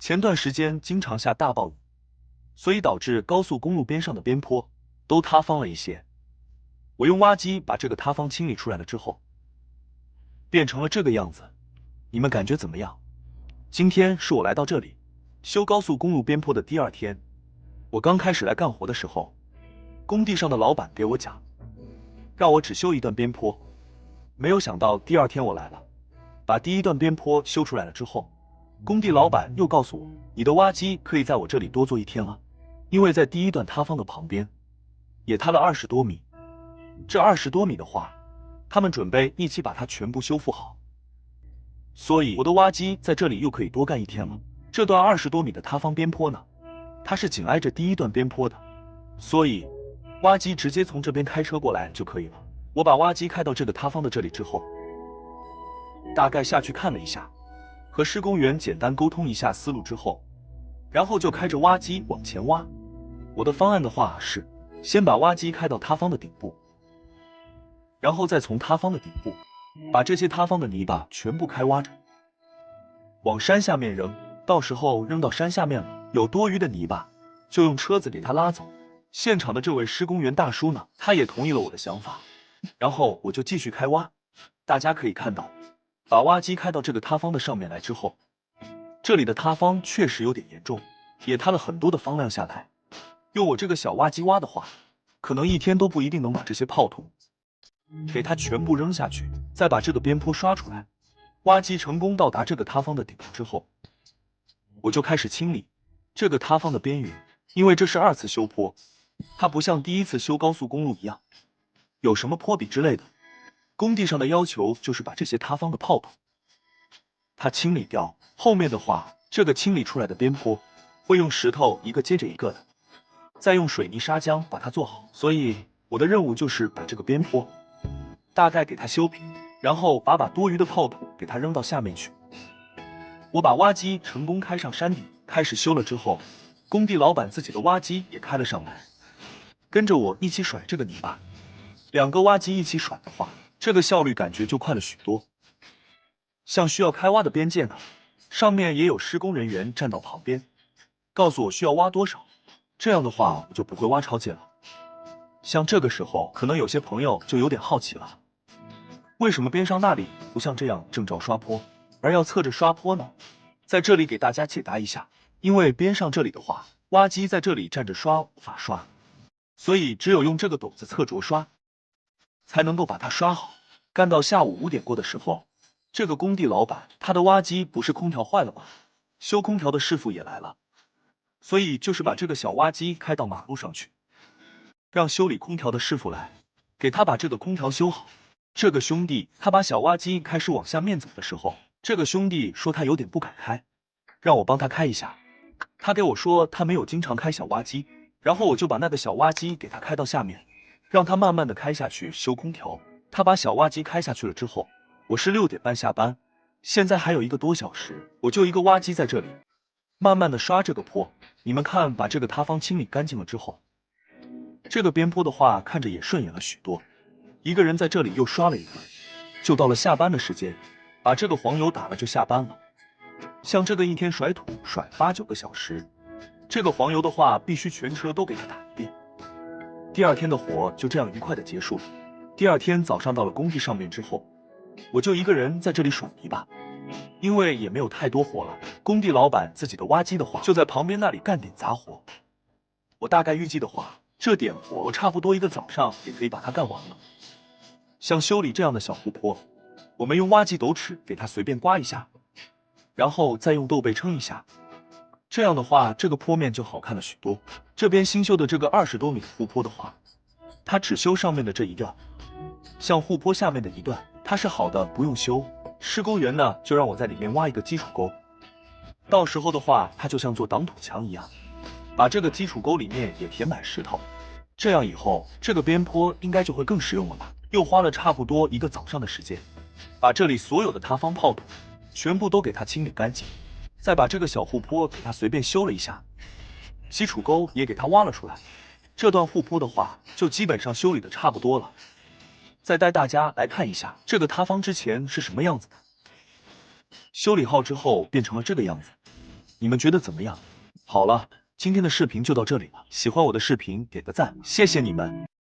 前段时间经常下大暴雨，所以导致高速公路边上的边坡都塌方了一些。我用挖机把这个塌方清理出来了之后，变成了这个样子。你们感觉怎么样？今天是我来到这里修高速公路边坡的第2天。我刚开始来干活的时候，工地上的老板给我讲，让我只修一段边坡。没有想到第2天我来了，把第1段边坡修出来了之后，工地老板又告诉我，你的挖机可以在我这里多做1天了，因为在第1段塌方的旁边也塌了20多米。这20多米的话，他们准备一起把它全部修复好，所以我的挖机在这里又可以多干1天了。这段20多米的塌方边坡呢，它是紧挨着第1段边坡的，所以挖机直接从这边开车过来就可以了。我把挖机开到这个塌方的这里之后，大概下去看了一下，和施工员简单沟通一下思路之后，然后就开着挖机往前挖。我的方案的话是，先把挖机开到塌方的顶部，然后再从塌方的顶部把这些塌方的泥巴全部开挖着，往山下面扔。到时候扔到山下面了，有多余的泥巴就用车子给它拉走。现场的这位施工员大叔呢，他也同意了我的想法，然后我就继续开挖。大家可以看到，把挖机开到这个塌方的上面来之后，这里的塌方确实有点严重，也塌了很多的方量下来。用我这个小挖机挖的话，可能1天都不一定能把这些泡土给它全部扔下去，再把这个边坡刷出来。挖机成功到达这个塌方的顶部之后，我就开始清理这个塌方的边缘，因为这是2次修坡，它不像第1次修高速公路一样有什么坡比之类的。工地上的要求就是把这些塌方的泡土它清理掉。后面的话，这个清理出来的边坡会用石头一个接着一个的，再用水泥砂浆把它做好。所以我的任务就是把这个边坡大概给它修平，然后把多余的泡土给它扔到下面去。我把挖机成功开上山顶，开始修了之后，工地老板自己的挖机也开了上来，跟着我一起甩这个泥巴。2个挖机一起甩的话，这个效率感觉就快了许多。像需要开挖的边界呢，上面也有施工人员站到旁边，告诉我需要挖多少，这样的话我就不会挖超界了。像这个时候，可能有些朋友就有点好奇了，为什么边上那里不像这样正照刷坡，而要侧着刷坡呢？在这里给大家解答一下，因为边上这里的话，挖机在这里站着刷无法刷，所以只有用这个斗子侧着刷，才能够把它刷好。干到下午5点过的时候，这个工地老板他的挖机不是空调坏了吗？修空调的师傅也来了，所以就是把这个小挖机开到马路上去，让修理空调的师傅来给他把这个空调修好。这个兄弟他把小挖机开始往下面走的时候，这个兄弟说他有点不敢开，让我帮他开一下。他给我说他没有经常开小挖机，然后我就把那个小挖机给他开到下面，让他慢慢的开下去修空调。他把小挖机开下去了之后，我是6点半下班，现在还有1个多小时，我就一个挖机在这里慢慢的刷这个坡。你们看，把这个塌方清理干净了之后，这个边坡的话看着也顺眼了许多。一个人在这里又刷了一个，就到了下班的时间，把这个黄油打了就下班了。像这个1天甩土甩8、9个小时，这个黄油的话必须全车都给它打一遍。第2天的活就这样愉快的结束了。第2天早上到了工地上面之后，我就一个人在这里甩泥巴，因为也没有太多活了。工地老板自己的挖机的话就在旁边那里干点杂活。我大概预计的话，这点活我差不多1个早上也可以把它干完了。像修理这样的小湖泊，我们用挖机斗尺给它随便刮一下，然后再用豆背称一下，这样的话这个坡面就好看了许多。这边新修的这个20多米的护坡的话，它只修上面的这一段，像护坡下面的一段它是好的不用修。施工员呢就让我在里面挖一个基础沟，到时候的话它就像做挡土墙一样，把这个基础沟里面也填满石头，这样以后这个边坡应该就会更实用了吧。又花了差不多1个早上的时间，把这里所有的塌方泡土全部都给它清理干净，再把这个小护坡给它随便修了一下，基础沟也给它挖了出来。这段护坡的话就基本上修理的差不多了。再带大家来看一下这个塌方之前是什么样子的，修理好之后变成了这个样子。你们觉得怎么样？好了，今天的视频就到这里了，喜欢我的视频给个赞，谢谢你们。